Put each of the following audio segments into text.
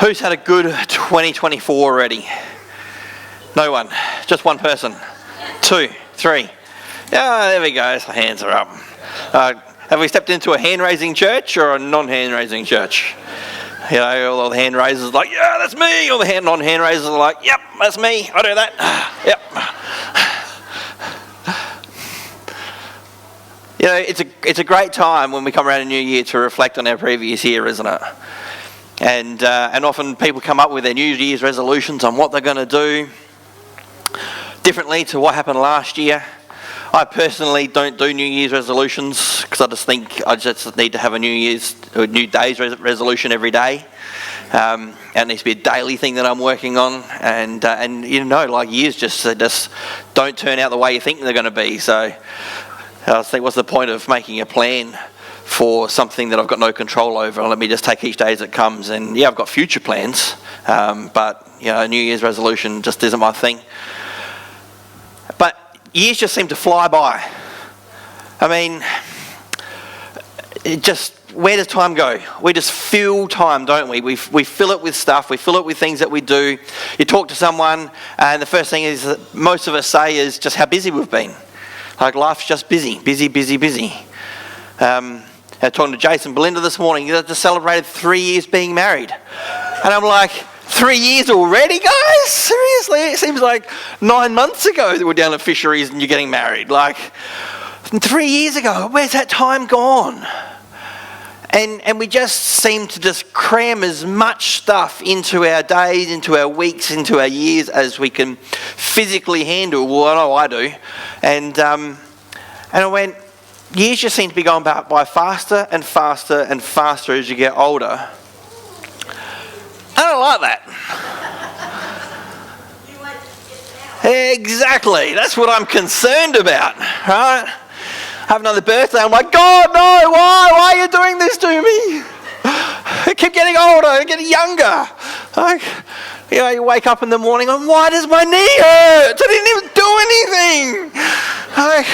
Who's had a good 2024 already? No one. Just one person. 2, 3. Yeah, there we go. So hands are up. Have we stepped into a hand-raising church or a non-hand raising church? You know, all the hand raisers are like, yeah, that's me. All the non-hand raisers are like, yep, that's me. I do that. Yep. You know, it's a great time when we come around a new year to reflect on our previous year, isn't it? And often people come up with their New Year's resolutions on what they're going to do differently to what happened last year. I personally don't do New Year's resolutions because I just think I just need to have a New Day's resolution every day. It needs to be a daily thing that I'm working on, and you know, like years just don't turn out the way you think they're going to be. So I think, what's the point of making a plan for something that I've got no control over? Let me just take each day as it comes. And yeah, I've got future plans, but you know, a New Year's resolution just isn't my thing. But years just seem to fly by. I mean, where does time go? We just fill time, don't we? We fill it with stuff. We fill it with things that we do. You talk to someone, and the first thing is that most of us say is just how busy we've been. Like, life's just busy. I was talking to Jason and Belinda this morning. They just celebrated 3 years being married. And I'm like, 3 years already, guys? Seriously? It seems like 9 months ago that we're down at Fisheries and you're getting married. Like, 3 years ago, where's that time gone? And we just seem to just cram as much stuff into our days, into our weeks, into our years as we can physically handle. Well, I know I do. And I went, years just seem to be going by faster and faster and faster as you get older. I don't like that. Exactly. That's what I'm concerned about, right? Have another birthday. I'm like, God, no, why? Why are you doing this to me? I keep getting older, I get younger. Like, you know, you wake up in the morning and why does my knee hurt? I didn't even do anything. Like,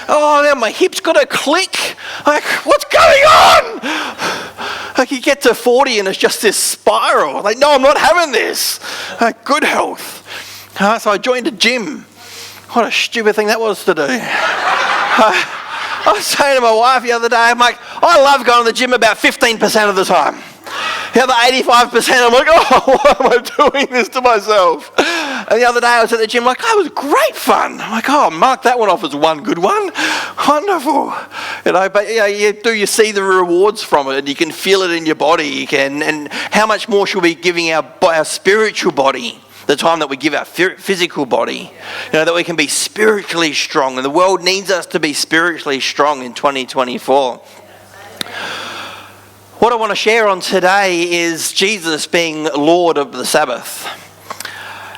oh, now my hip's got a click. Like, what's going on? Like, you get to 40 and it's just this spiral. Like, no, I'm not having this. Like, good health. So I joined a gym. What a stupid thing that was to do. I was saying to my wife the other day, I'm like, I love going to the gym about 15% of the time. The other 85%, I'm like, oh, why am I doing this to myself? And the other day I was at the gym, like, oh, it was great fun. I'm like, oh, mark that one off as one good one. Wonderful. You know, but you know, you see the rewards from it, and you can feel it in your body. And how much more should we be giving our spiritual body the time that we give our physical body? You know, that we can be spiritually strong. And the world needs us to be spiritually strong in 2024. What I want to share on today is Jesus being Lord of the Sabbath.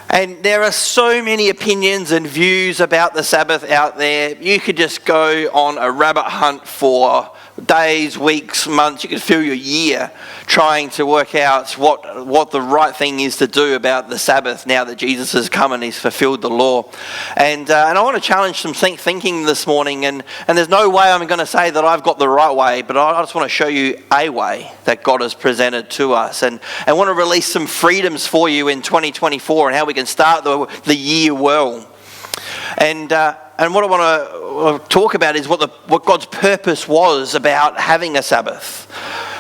And there are so many opinions and views about the Sabbath out there. You could just go on a rabbit hunt for days, weeks, months. You could fill your year trying to work out what the right thing is to do about the Sabbath now that Jesus has come and he's fulfilled the law. And I want to challenge some thinking this morning. And there's no way I'm going to say that I've got the right way, but I just want to show you a way that God has presented to us. And I want to release some freedoms for you in 2024 and how we can start the year well. And what I want to talk about is what God's purpose was about having a Sabbath.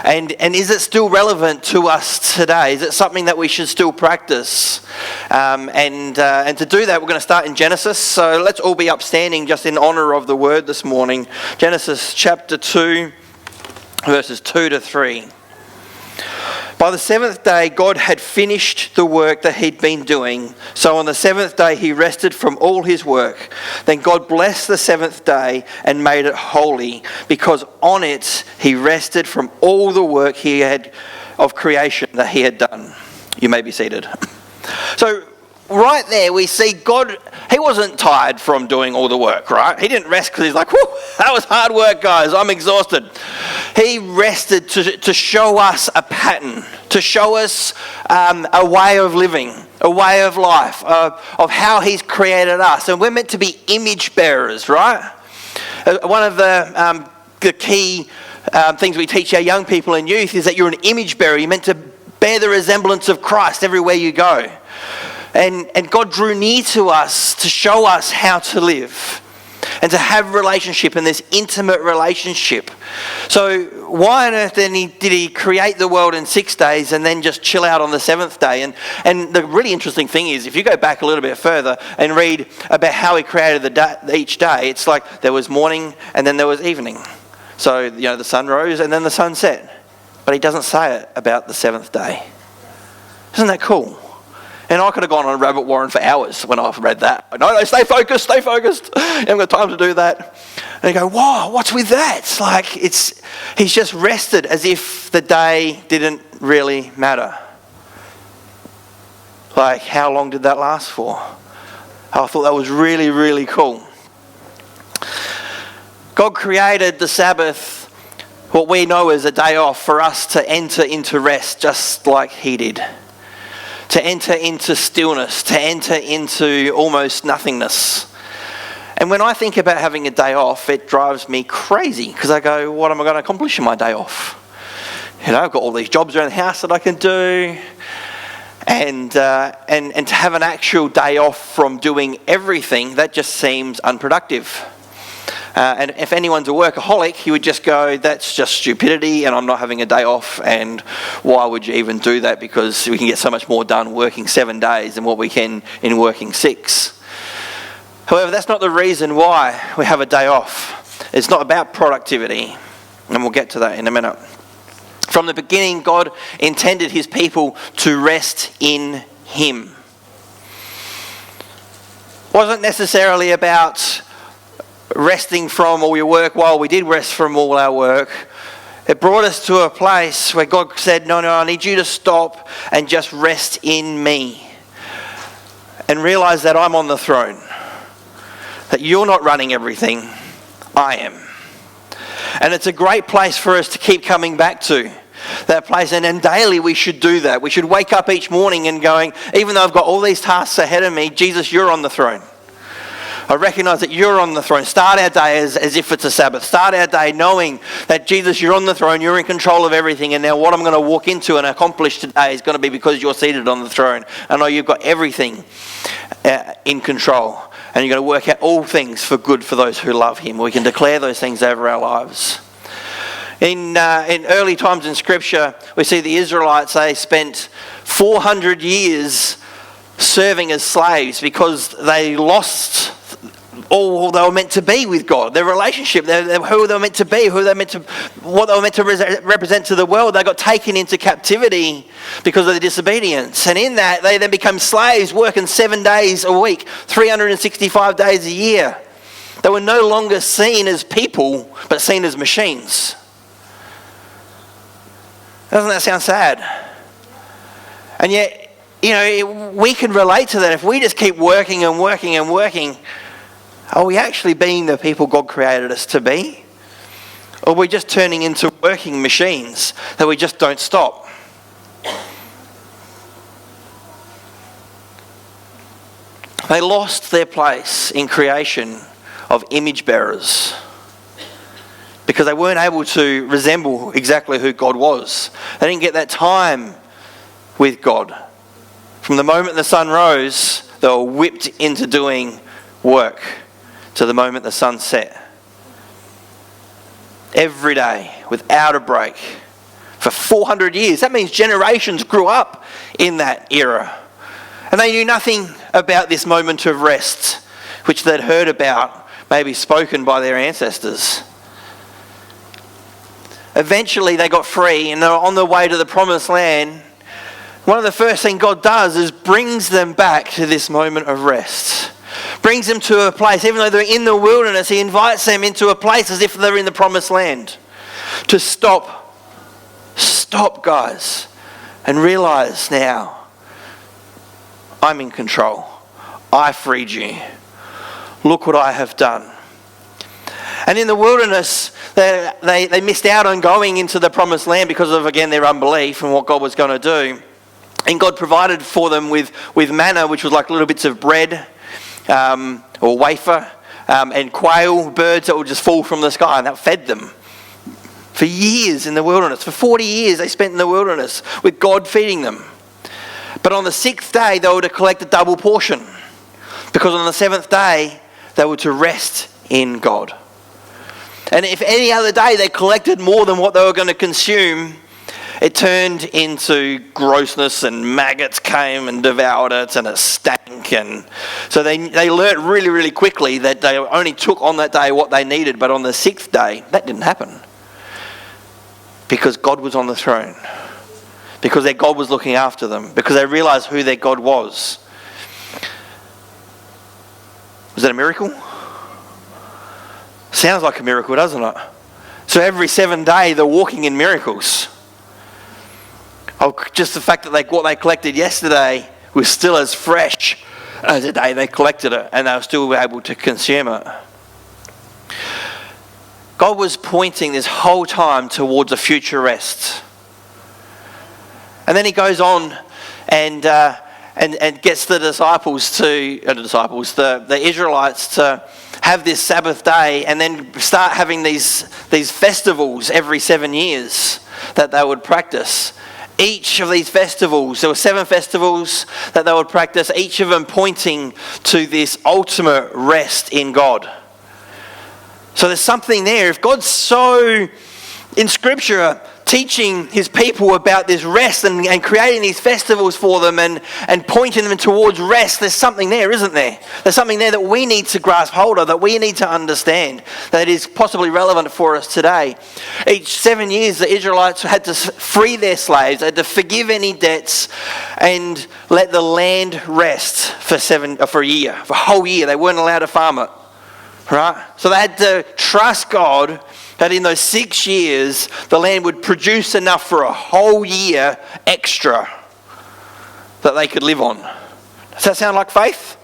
And is it still relevant to us today? Is it something that we should still practice? And to do that, we're going to start in Genesis. So let's all be upstanding just in honor of the word this morning. Genesis chapter 2, verses 2 to 3. By the seventh day, God had finished the work that he'd been doing. So on the seventh day, he rested from all his work. Then God blessed the seventh day and made it holy, because on it he rested from all the work he had of creation that he had done. You may be seated. So right there we see God, he wasn't tired from doing all the work, right? He didn't rest because he's like, whew, that was hard work, guys. I'm exhausted. He rested to show us a pattern, to show us a way of living, a way of life, of how he's created us. And we're meant to be image bearers, right? One of the key things we teach our young people and youth is that you're an image bearer. You're meant to bear the resemblance of Christ everywhere you go. And God drew near to us to show us how to live and to have relationship in this intimate relationship. So why on earth then did he create the world in 6 days and then just chill out on the seventh day? And the really interesting thing is, if you go back a little bit further and read about how he created each day, it's like there was morning and then there was evening. So, the sun rose and then the sun set. But he doesn't say it about the seventh day. Isn't that cool? And I could have gone on a rabbit warren for hours when I've read that. No, stay focused. I haven't got time to do that. And you go, whoa, what's with that? It's like, he's just rested as if the day didn't really matter. Like, how long did that last for? I thought that was really, really cool. God created the Sabbath, what we know as a day off, for us to enter into rest just like he did. To enter into stillness, to enter into almost nothingness. And when I think about having a day off, it drives me crazy, because I go, what am I going to accomplish in my day off? I've got all these jobs around the house that I can do. And to have an actual day off from doing everything, that just seems unproductive. And if anyone's a workaholic, he would just go, that's just stupidity and I'm not having a day off, and why would you even do that, because we can get so much more done working 7 days than what we can in working 6. However, that's not the reason why we have a day off. It's not about productivity, and we'll get to that in a minute. From the beginning, God intended his people to rest in him. It wasn't necessarily about resting from all your work. While we did rest from all our work, it brought us to a place where God said, no, I need you to stop and just rest in me. And realize that I'm on the throne. That you're not running everything, I am. And it's a great place for us to keep coming back to. That place, and daily we should do that. We should wake up each morning and going, even though I've got all these tasks ahead of me, Jesus, you're on the throne. I recognise that you're on the throne. Start our day as if it's a Sabbath. Start our day knowing that, Jesus, you're on the throne, you're in control of everything, and now what I'm going to walk into and accomplish today is going to be because you're seated on the throne. I know you've got everything in control, and you're going to work out all things for good for those who love him. We can declare those things over our lives. In early times in Scripture, we see the Israelites, they spent 400 years serving as slaves because they lost all they were meant to be with God, their relationship, who they were meant to be, what they were meant to represent to the world. They got taken into captivity because of the disobedience. And in that, they then become slaves working 7 days a week, 365 days a year. They were no longer seen as people, but seen as machines. Doesn't that sound sad? And yet, we can relate to that. If we just keep working and working and working, are we actually being the people God created us to be? Or are we just turning into working machines that we just don't stop? They lost their place in creation of image bearers because they weren't able to resemble exactly who God was. They didn't get that time with God. From the moment the sun rose, they were whipped into doing work to the moment the sun set. Every day, without a break, for 400 years. That means generations grew up in that era. And they knew nothing about this moment of rest, which they'd heard about, maybe spoken by their ancestors. Eventually they got free and they were on their way to the promised land. One of the first things God does is brings them back to this moment of rest. Brings them to a place, even though they're in the wilderness, he invites them into a place as if they're in the promised land. To stop, guys, and realize now, I'm in control. I freed you. Look what I have done. And in the wilderness, they missed out on going into the promised land because of, again, their unbelief and what God was going to do. And God provided for them with manna, which was like little bits of bread or wafer, and quail, birds that would just fall from the sky, and that fed them. for years in the wilderness. For 40 years they spent in the wilderness with God feeding them. But on the 6th day they were to collect a double portion, because on the 7th day they were to rest in God. And if any other day they collected more than what they were going to consume, it turned into grossness, and maggots came and devoured it, and it stank. And so they learnt really, really quickly that they only took on that day what they needed. But on the 6th day, that didn't happen, because God was on the throne, because their God was looking after them, because they realised who their God was. Was that a miracle? Sounds like a miracle, doesn't it? So every 7 day they're walking in miracles. Oh, just the fact that what they collected yesterday was still as fresh as the day they collected it, and they were still able to consume it. God was pointing this whole time towards a future rest. And then he goes on and gets the Israelites to have this Sabbath day, and then start having these festivals every 7 years that they would practice. Each of these festivals, there were 7 festivals that they would practice, each of them pointing to this ultimate rest in God. So there's something there. If God's so, in Scripture, teaching his people about this rest and creating these festivals for them and pointing them towards rest, there's something there, isn't there? There's something there that we need to grasp hold of, that we need to understand, that is possibly relevant for us today. Each 7 years, the Israelites had to free their slaves, they had to forgive any debts, and let the land rest for a year, for a whole year. They weren't allowed to farm it, right? So they had to trust God that in those 6 years, the land would produce enough for a whole year extra that they could live on. Does that sound like faith?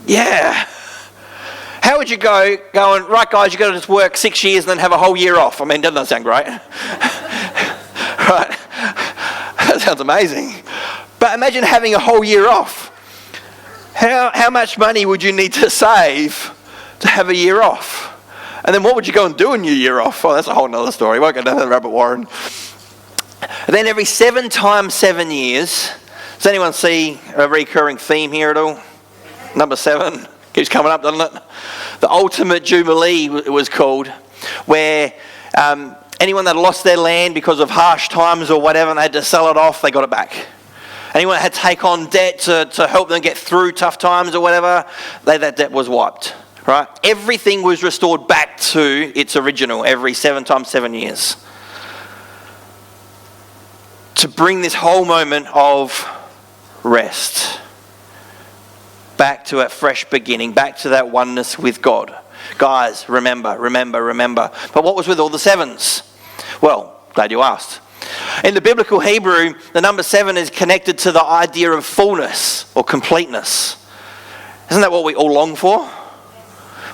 Yeah. How would you going, right guys, you've got to just work 6 years and then have a whole year off? I mean, doesn't that sound great? Right? That sounds amazing. But imagine having a whole year off. How much money would you need to save to have a year off? And then what would you go and do in your year off? Oh, that's a whole nother story. We won't go down the rabbit warren. And then every 7 times 7 years, does anyone see a recurring theme here at all? Number 7 keeps coming up, doesn't it? The ultimate jubilee it was called, where anyone that lost their land because of harsh times or whatever, and they had to sell it off, they got it back. Anyone that had to take on debt to help them get through tough times or whatever, that debt was wiped. Right? Everything was restored back to its original every 7 times 7 years. To bring this whole moment of rest back to a fresh beginning, back to that oneness with God. Guys, remember. But what was with all the 7s? Well, glad you asked. In the biblical Hebrew, the number 7 is connected to the idea of fullness or completeness. Isn't that what we all long for?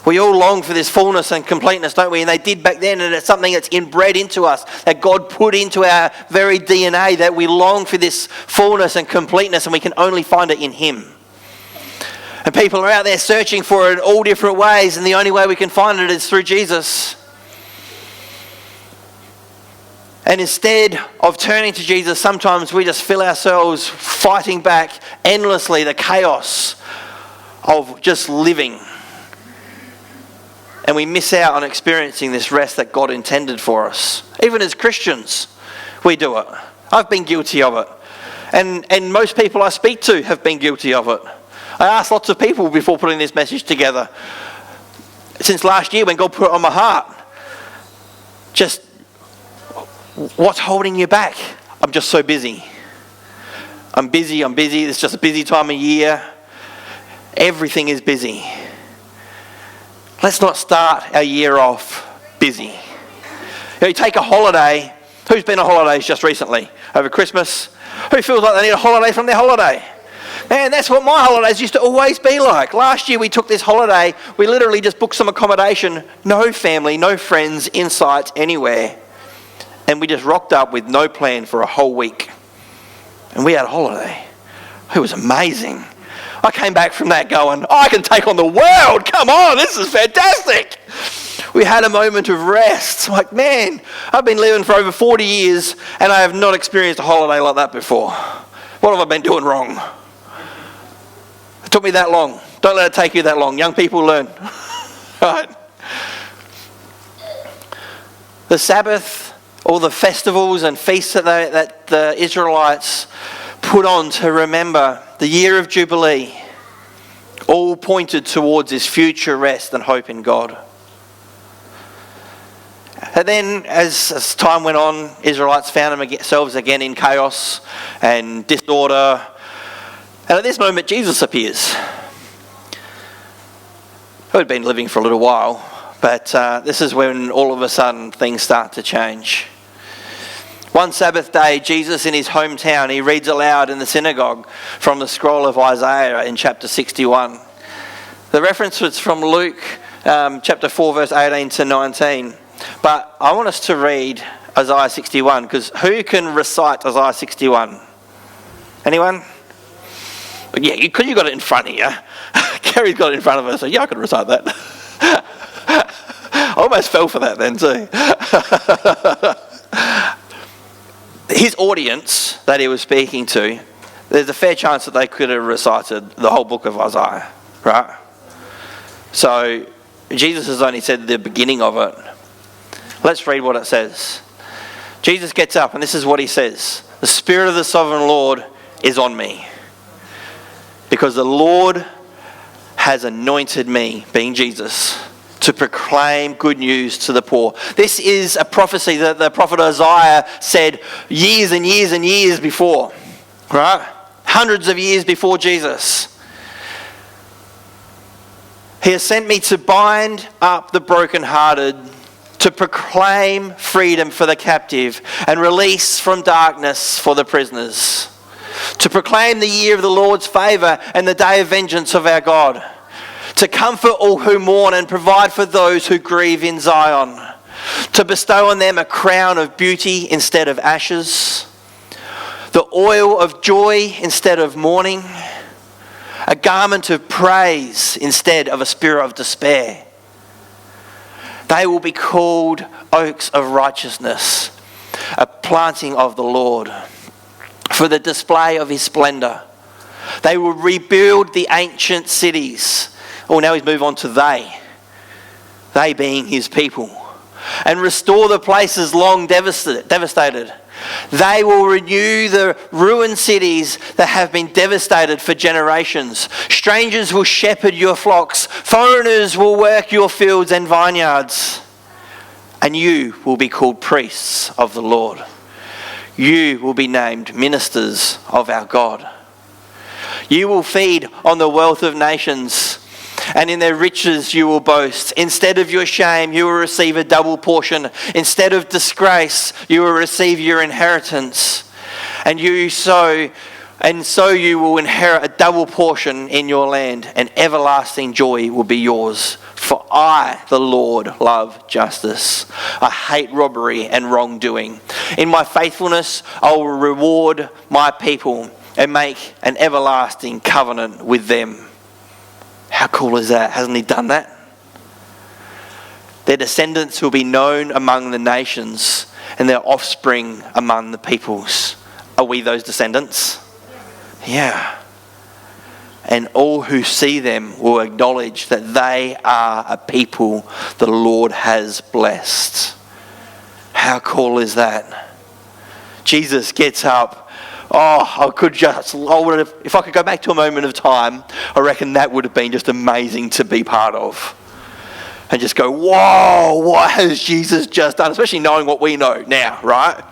We all long for this fullness and completeness, don't we? And they did back then, and it's something that's inbred into us, that God put into our very DNA, that we long for this fullness and completeness, and we can only find it in Him. And people are out there searching for it all different ways, and the only way we can find it is through Jesus. And instead of turning to Jesus, sometimes we just feel ourselves fighting back endlessly the chaos of just living. And we miss out on experiencing this rest that God intended for us. Even as Christians, we do it. I've been guilty of it. And most people I speak to have been guilty of it. I asked lots of people before putting this message together, since last year when God put it on my heart, just what's holding you back? I'm just so busy. I'm busy. It's just a busy time of year. Everything is busy. Let's not start our year off busy. You take a holiday. Who's been on holidays just recently? Over Christmas? Who feels like they need a holiday from their holiday? Man, that's what my holidays used to always be like. Last year we took this holiday. We literally just booked some accommodation. No family, no friends, in sight, anywhere. And we just rocked up with no plan for a whole week. And we had a holiday. It was amazing. I came back from that going, I can take on the world. Come on, this is fantastic. We had a moment of rest. Like, man, I've been living for over 40 years and I have not experienced a holiday like that before. What have I been doing wrong? It took me that long. Don't let it take you that long. Young people learn. Right? The Sabbath, all the festivals and feasts that the Israelites put on to remember the year of Jubilee, all pointed towards this future rest and hope in God. And then as time went on, Israelites found themselves again in chaos and disorder. And at this moment, Jesus appears. I'd been living for a little while, but this is when all of a sudden things start to change. One Sabbath day, Jesus in his hometown, he reads aloud in the synagogue from the scroll of Isaiah in chapter 61. The reference was from Luke chapter 4, verse 18 to 19. But I want us to read Isaiah 61, because who can recite Isaiah 61? Anyone? Yeah, because you got it in front of you. Kerry's got it in front of her, so yeah, I can recite that. I almost fell for that then too. His audience that he was speaking to, there's a fair chance that they could have recited the whole book of Isaiah, right? So Jesus has only said the beginning of it. Let's read what it says. Jesus gets up and this is what he says. The Spirit of the Sovereign Lord is on me, because the Lord has anointed me, being Jesus, to proclaim good news to the poor. This is a prophecy that the prophet Isaiah said years and years and years before, right? Hundreds of years before Jesus. He has sent me to bind up the brokenhearted, to proclaim freedom for the captive and release from darkness for the prisoners, to proclaim the year of the Lord's favour and the day of vengeance of our God, to comfort all who mourn and provide for those who grieve in Zion, to bestow on them a crown of beauty instead of ashes, the oil of joy instead of mourning, a garment of praise instead of a spirit of despair. They will be called oaks of righteousness, a planting of the Lord, for the display of his splendour. They will rebuild the ancient cities. Oh, now he's moved on to they being his people, and restore the places long devastated. They will renew the ruined cities that have been devastated for generations. Strangers will shepherd your flocks. Foreigners will work your fields and vineyards. And you will be called priests of the Lord. You will be named ministers of our God. You will feed on the wealth of nations, and in their riches you will boast. Instead of your shame, you will receive a double portion. Instead of disgrace, you will receive your inheritance. And so you will inherit a double portion in your land, and everlasting joy will be yours. For I, the Lord, love justice. I hate robbery and wrongdoing. In my faithfulness, I will reward my people and make an everlasting covenant with them. How cool is that? Hasn't he done that? Their descendants will be known among the nations, and their offspring among the peoples. Are we those descendants? Yeah. And all who see them will acknowledge that they are a people the Lord has blessed. How cool is that? Jesus gets up. Oh, if I could go back to a moment of time, I reckon that would have been just amazing to be part of. And just go, whoa, what has Jesus just done? Especially knowing what we know now, right?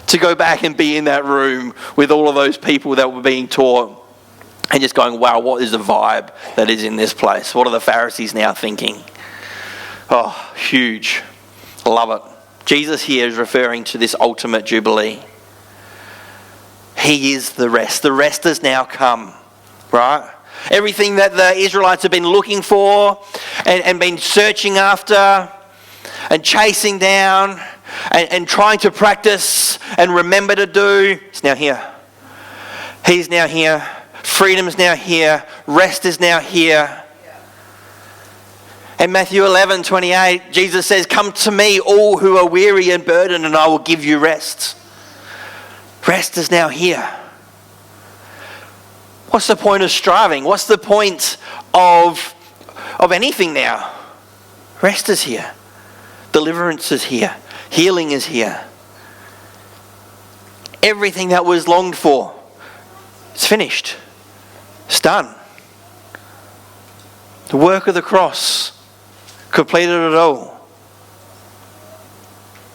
To go back and be in that room with all of those people that were being taught and just going, wow, what is the vibe that is in this place? What are the Pharisees now thinking? Oh, huge. Love it. Jesus here is referring to this ultimate jubilee. He is the rest. The rest has now come, right? Everything that the Israelites have been looking for and been searching after and chasing down and trying to practice and remember to do, is now here. He's now here. Freedom is now here. Rest is now here. In Matthew 11:28, Jesus says, "Come to me, all who are weary and burdened, and I will give you rest." Rest is now here. What's the point of striving? What's the point of anything now? Rest is here. Deliverance is here. Healing is here. Everything that was longed for, it's finished. It's done. The work of the cross completed it all. We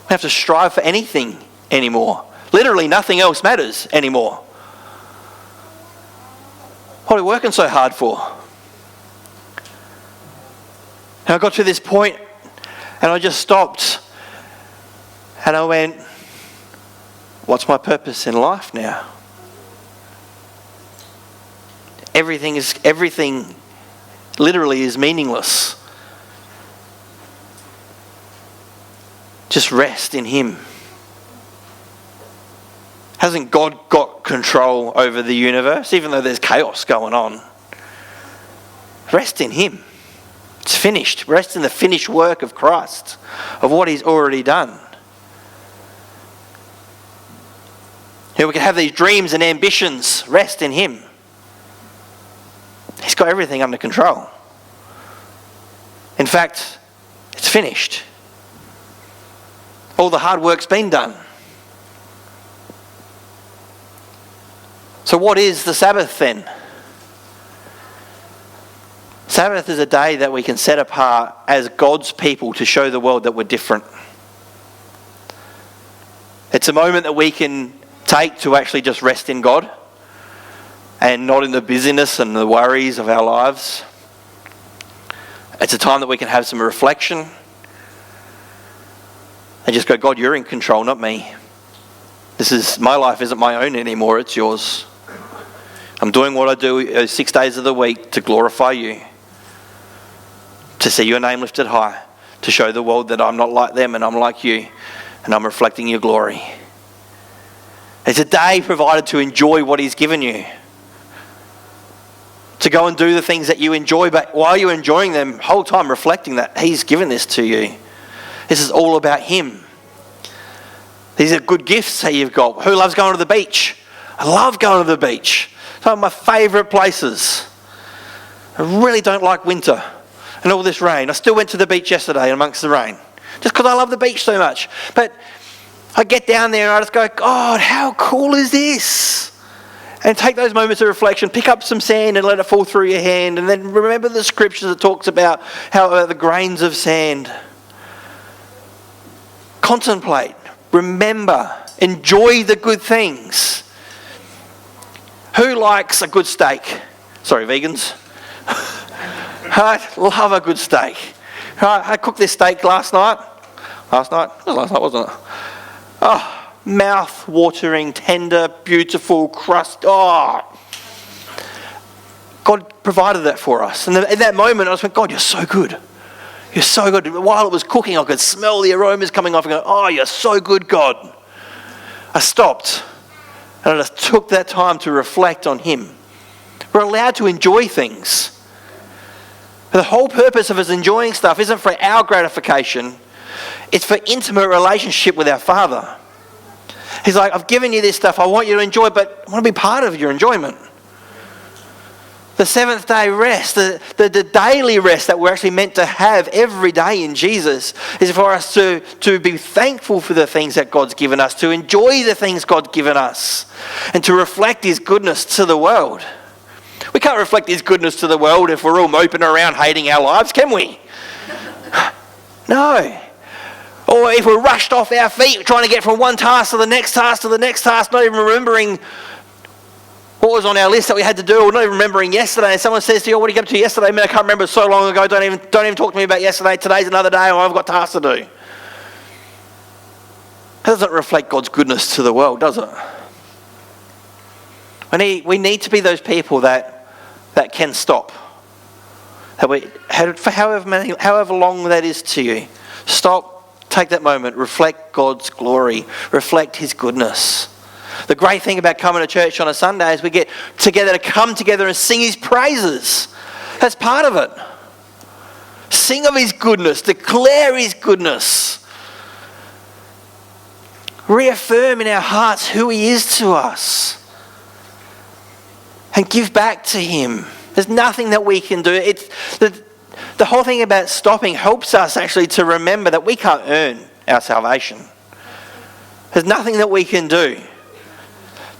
don't have to strive for anything anymore. Literally nothing else matters anymore. What are we working so hard for? And I got to this point and I just stopped and I went, what's my purpose in life now? Everything literally is meaningless. Just rest in Him. Hasn't God got control over the universe, even though there's chaos going on? Rest in Him. It's finished. Rest in the finished work of Christ, of what He's already done. You know, we can have these dreams and ambitions. Rest in Him. He's got everything under control. In fact, it's finished. All the hard work's been done. So what is the Sabbath then? Sabbath is a day that we can set apart as God's people to show the world that we're different. It's a moment that we can take to actually just rest in God and not in the busyness and the worries of our lives. It's a time that we can have some reflection and just go, God, you're in control, not me. My life isn't my own anymore, it's yours. I'm doing what I do 6 days of the week to glorify you, to see your name lifted high, to show the world that I'm not like them and I'm like you, and I'm reflecting your glory. It's a day provided to enjoy what He's given you, to go and do the things that you enjoy, but while you're enjoying them, the whole time reflecting that He's given this to you. This is all about Him. These are good gifts that you've got. Who loves going to the beach? I love going to the beach. Some of my favourite places. I really don't like winter and all this rain. I still went to the beach yesterday amongst the rain, just because I love the beach so much. But I get down there and I just go, God, how cool is this? And take those moments of reflection, pick up some sand and let it fall through your hand, and then remember the scriptures that talks about the grains of sand. Contemplate, remember, enjoy the good things. Who likes a good steak? Sorry, vegans. I love a good steak. I cooked this steak last night. Last night? It was last night, wasn't it? Oh, mouth-watering, tender, beautiful crust. Oh, God provided that for us. And in that moment, I just went, God, you're so good. You're so good. While it was cooking, I could smell the aromas coming off and go, oh, you're so good, God. I stopped and I just took that time to reflect on Him. We're allowed to enjoy things. The whole purpose of us enjoying stuff isn't for our gratification. It's for intimate relationship with our Father. He's like, I've given you this stuff. I want you to enjoy it, but I want to be part of your enjoyment. The seventh day rest, the daily rest that we're actually meant to have every day in Jesus is for us to be thankful for the things that God's given us, to enjoy the things God's given us, and to reflect His goodness to the world. We can't reflect His goodness to the world if we're all moping around hating our lives, can we? No. Or if we're rushed off our feet trying to get from one task to the next task to the next task, not even remembering what was on our list that we had to do, or not even remembering yesterday, and someone says to you, oh, what did you get up to yesterday? Man, I can't remember, so long ago, don't even talk to me about yesterday. Today's another day, or I've got tasks to do. That doesn't reflect God's goodness to the world, does it? We need to be those people that can stop. For however long that is to you, stop, take that moment, reflect God's glory, reflect His goodness. The great thing about coming to church on a Sunday is we get together to come together and sing His praises. That's part of it. Sing of his goodness. Declare his goodness. Reaffirm in our hearts who he is to us. And give back to him. There's nothing that we can do. It's the whole thing about stopping helps us actually to remember that we can't earn our salvation. There's nothing that we can do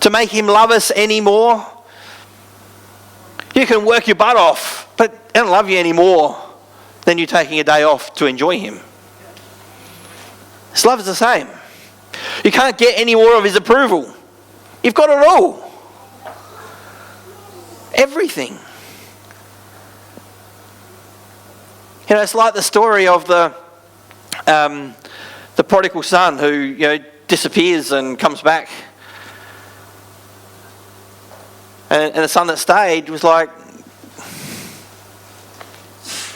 to make him love us anymore. You can work your butt off, but he doesn't love you any more than you taking a day off to enjoy him. His love is the same. You can't get any more of his approval. You've got it all. Everything. You know, it's like the story of the prodigal son who, disappears and comes back. And the son that stayed was like,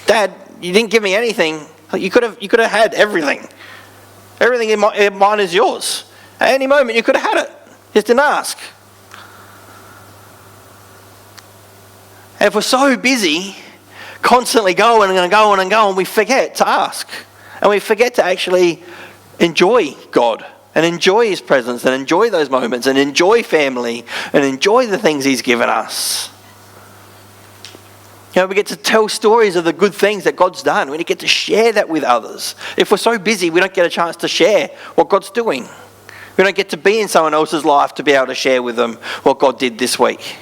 Dad, you didn't give me anything. You could have had everything. Everything in mine is yours. At any moment you could have had it. Just didn't ask. And if we're so busy constantly going and going and going, we forget to ask. And we forget to actually enjoy God and enjoy his presence and enjoy those moments and enjoy family and enjoy the things he's given us. We get to tell stories of the good things that God's done. We get to share that with others. If we're so busy, we don't get a chance to share what God's doing. We don't get to be in someone else's life to be able to share with them what God did this week.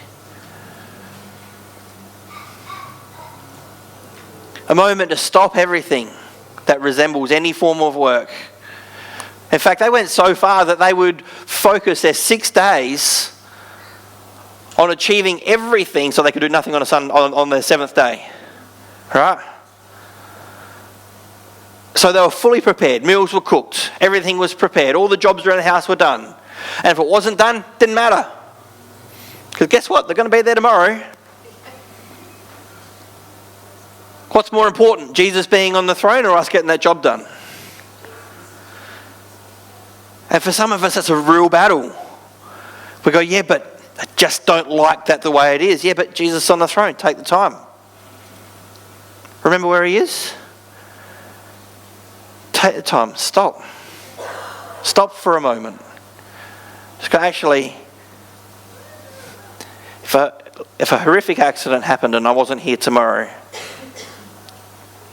A moment to stop everything that resembles any form of work. In fact, they went so far that they would focus their 6 days on achieving everything so they could do nothing on their seventh day. Right? So they were fully prepared. Meals were cooked. Everything was prepared. All the jobs around the house were done. And if it wasn't done, didn't matter. Because guess what? They're going to be there tomorrow. What's more important, Jesus being on the throne or us getting that job done? And for some of us, that's a real battle. We go, yeah, but I just don't like that the way it is. Yeah, but Jesus is on the throne. Take the time. Remember where he is? Take the time. Stop. Stop for a moment. Just go, actually, if a horrific accident happened and I wasn't here tomorrow,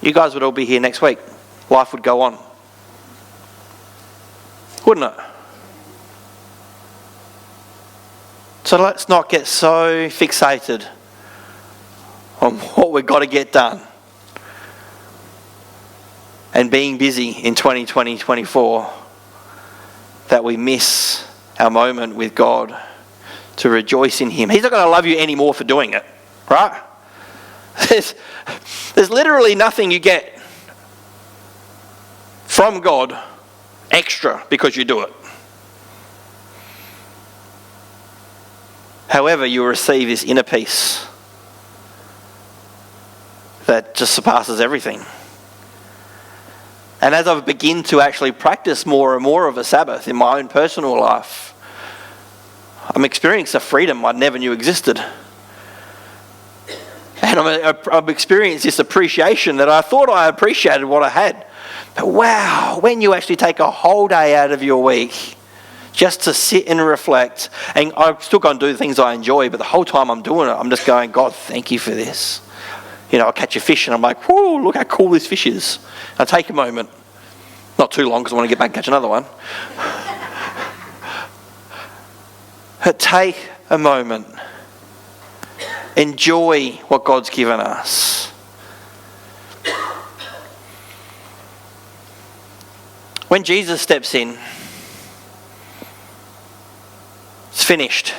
you guys would all be here next week. Life would go on. Wouldn't it? So let's not get so fixated on what we've got to get done and being busy in 2024 that we miss our moment with God to rejoice in him. He's not going to love you any more for doing it, right? There's literally nothing you get from God extra because you do it. However, you receive this inner peace that just surpasses everything. And as I begin to actually practice more and more of a Sabbath in my own personal life, I'm experiencing a freedom I never knew existed. And I'm experiencing this appreciation that I thought I appreciated what I had. But wow, when you actually take a whole day out of your week just to sit and reflect, and I'm still going to do the things I enjoy, but the whole time I'm doing it, I'm just going, God, thank you for this. I'll catch a fish and I'm like, whoa, look how cool this fish is. I'll take a moment. Not too long because I want to get back and catch another one. But take a moment. Enjoy what God's given us. When Jesus steps in, it's finished.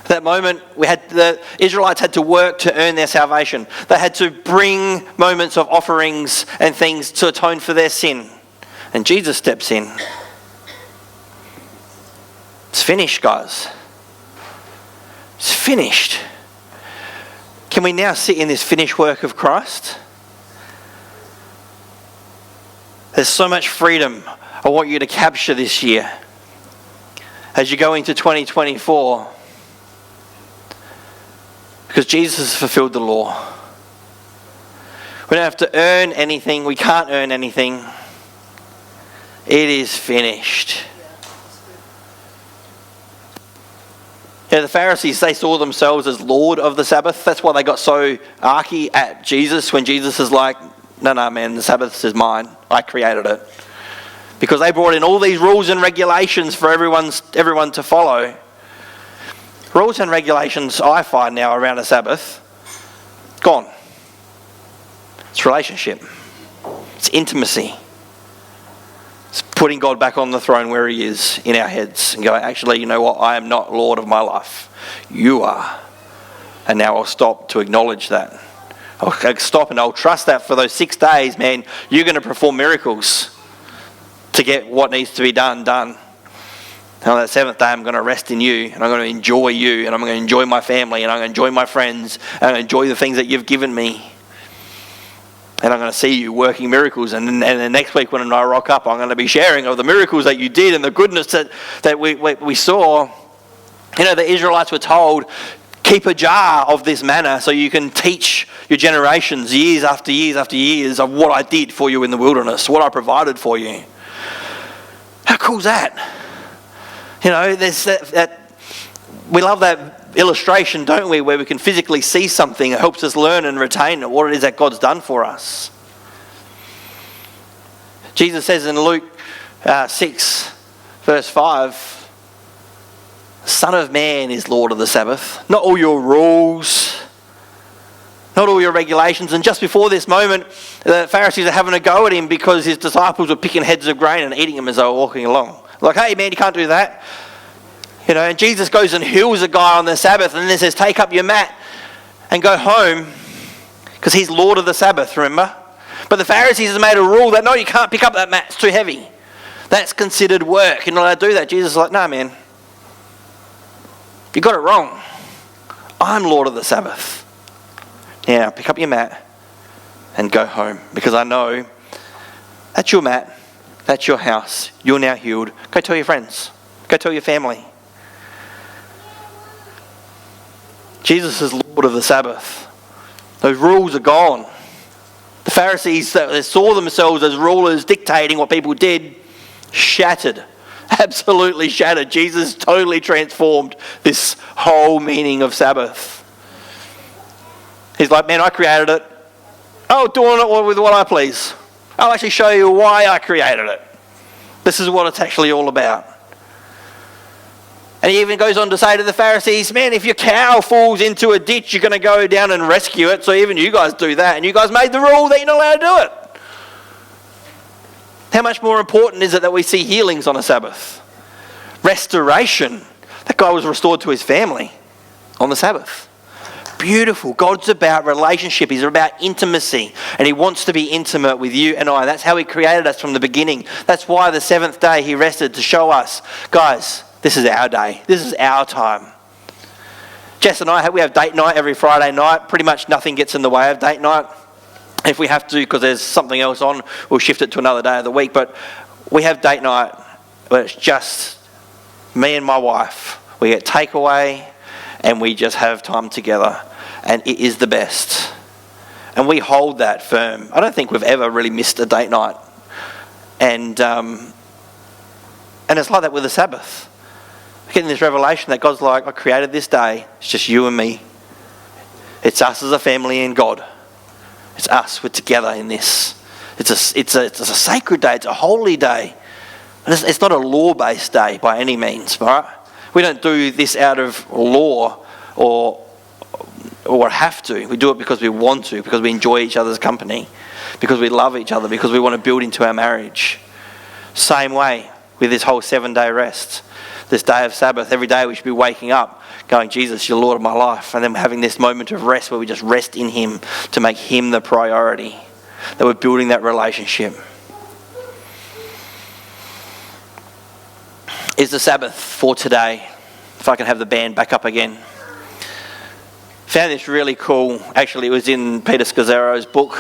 At that moment, the Israelites had to work to earn their salvation. They had to bring moments of offerings and things to atone for their sin. And Jesus steps in. It's finished, guys. It's finished. Can we now sit in this finished work of Christ? There's so much freedom I want you to capture this year as you go into 2024. Because Jesus has fulfilled the law. We don't have to earn anything. We can't earn anything. It is finished. Yeah, the Pharisees, they saw themselves as Lord of the Sabbath. That's why they got so arky at Jesus when Jesus is like, no, man, the Sabbath is mine. I created it. Because they brought in all these rules and regulations for everyone to follow. Rules and regulations I find now around the Sabbath, gone. It's relationship. It's intimacy. It's putting God back on the throne where he is in our heads and going, actually, you know what? I am not Lord of my life. You are. And now I'll stop to acknowledge that. I'll stop and I'll trust that for those 6 days, man, you're going to perform miracles to get what needs to be done. And on that 7th day, I'm going to rest in you, and I'm going to enjoy you, and I'm going to enjoy my family, and I'm going to enjoy my friends, and I'm going to enjoy the things that you've given me. And I'm going to see you working miracles. And then next week when I rock up, I'm going to be sharing of the miracles that you did and the goodness that we saw. You know, the Israelites were told, keep a jar of this manna so you can teach your generations years after years after years of what I did for you in the wilderness, what I provided for you. How cool is that? You know, there's that we love that illustration, don't we, where we can physically see something that helps us learn and retain what it is that God's done for us. Jesus says in Luke 6, verse 5, the Son of Man is Lord of the Sabbath. Not all your rules, not all your regulations. And just before this moment, the Pharisees are having a go at him because his disciples were picking heads of grain and eating them as they were walking along. Like, hey man, you can't do that. You know, and Jesus goes and heals a guy on the Sabbath and then says, take up your mat and go home, because he's Lord of the Sabbath, remember? But the Pharisees have made a rule that, no, you can't pick up that mat, it's too heavy. That's considered work. You're not allowed to do that. Jesus is like, no, man, you got it wrong. I'm Lord of the Sabbath. Now, pick up your mat and go home, because I know that's your mat, that's your house, you're now healed. Go tell your friends. Go tell your family. Jesus is Lord of the Sabbath. Those rules are gone. The Pharisees that saw themselves as rulers dictating what people did, shattered. Absolutely shattered. Jesus totally transformed this whole meaning of Sabbath. He's like, man, I created it. Oh, doing it with what I please. I'll actually show you why I created it. This is what it's actually all about. And he even goes on to say to the Pharisees, man, if your cow falls into a ditch, you're going to go down and rescue it. So even you guys do that. And you guys made the rule that you're not allowed to do it. How much more important is it that we see healings on a Sabbath? Restoration. That guy was restored to his family on the Sabbath. Beautiful. God's about relationship. He's about intimacy. And he wants to be intimate with you and I. That's how he created us from the beginning. That's why the 7th day he rested, to show us, guys, this is our day. This is our time. Jess and I, we have date night every Friday night. Pretty much nothing gets in the way of date night. If we have to, because there's something else on, we'll shift it to another day of the week. But we have date night where it's just me and my wife. We get takeaway and we just have time together. And it is the best. And we hold that firm. I don't think we've ever really missed a date night. And it's like that with the Sabbath. We're getting this revelation that God's like, I created this day. It's just you and me. It's us as a family and God. It's us. We're together in this. It's a sacred day. It's a holy day. It's not a law-based day by any means, right? We don't do this out of law or have to. We do it because we want to, because we enjoy each other's company, because we love each other, because we want to build into our marriage. Same way with this whole 7-day rest. This day of Sabbath, every day we should be waking up going, Jesus, you're Lord of my life. And then having this moment of rest where we just rest in him to make him the priority. That we're building that relationship. Is the Sabbath for today? If I can have the band back up again. Found this really cool. Actually, it was in Peter Scazzero's book.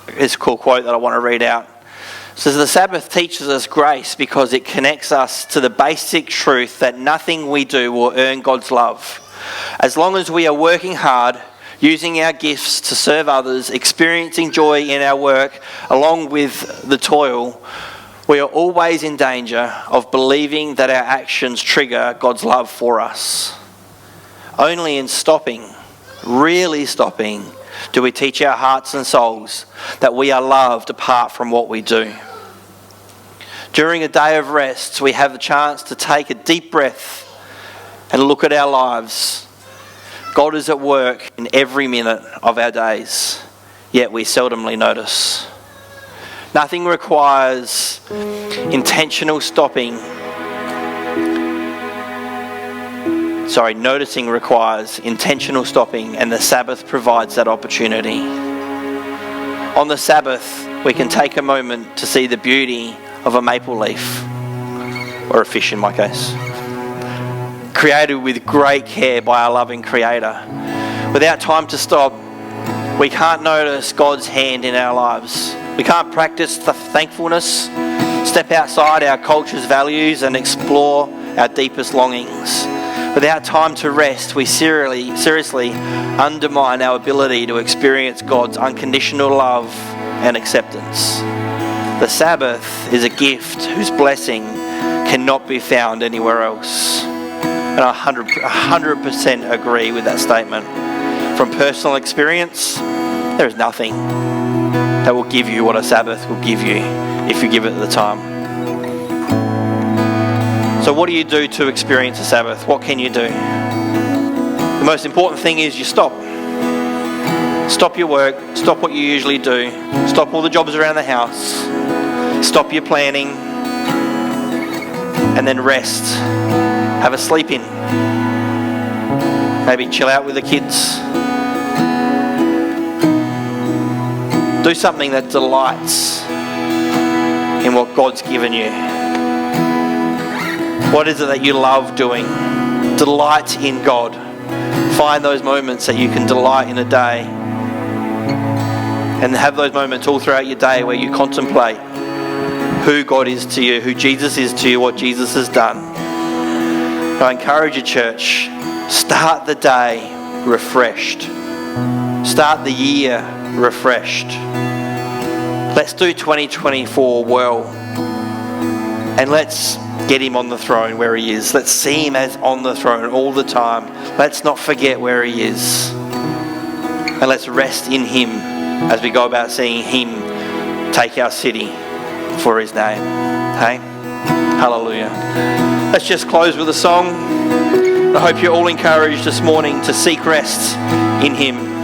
It's a cool quote that I want to read out. It says, the Sabbath teaches us grace because it connects us to the basic truth that nothing we do will earn God's love. As long as we are working hard, using our gifts to serve others, experiencing joy in our work along with the toil, we are always in danger of believing that our actions trigger God's love for us. Only in stopping, really stopping, do we teach our hearts and souls that we are loved apart from what we do. During a day of rest, we have the chance to take a deep breath and look at our lives. God is at work in every minute of our days, yet we seldomly notice. Nothing requires intentional stopping. Noticing requires intentional stopping, and the Sabbath provides that opportunity. On the Sabbath, we can take a moment to see the beauty of a maple leaf, or a fish in my case, created with great care by our loving Creator. Without time to stop, we can't notice God's hand in our lives. We can't practice the thankfulness, step outside our culture's values and explore our deepest longings. Without time to rest, we seriously undermine our ability to experience God's unconditional love and acceptance. The Sabbath is a gift whose blessing cannot be found anywhere else. And I 100% agree with that statement. From personal experience, there is nothing that will give you what a Sabbath will give you if you give it the time. So what do you do to experience a Sabbath? What can you do? The most important thing is you stop. Stop your work. Stop what you usually do. Stop all the jobs around the house. Stop your planning. And then rest. Have a sleep in. Maybe chill out with the kids. Do something that delights in what God's given you. What is it that you love doing? Delight in God. Find those moments that you can delight in a day. And have those moments all throughout your day where you contemplate who God is to you, who Jesus is to you, what Jesus has done. And I encourage you, church, start the day refreshed. Start the year refreshed. Let's do 2024 well. And let's get him on the throne where he is. Let's see him as on the throne all the time. Let's not forget where he is. And let's rest in him as we go about seeing him take our city for his name. Hey? Hallelujah. Let's just close with a song. I hope you're all encouraged this morning to seek rest in him.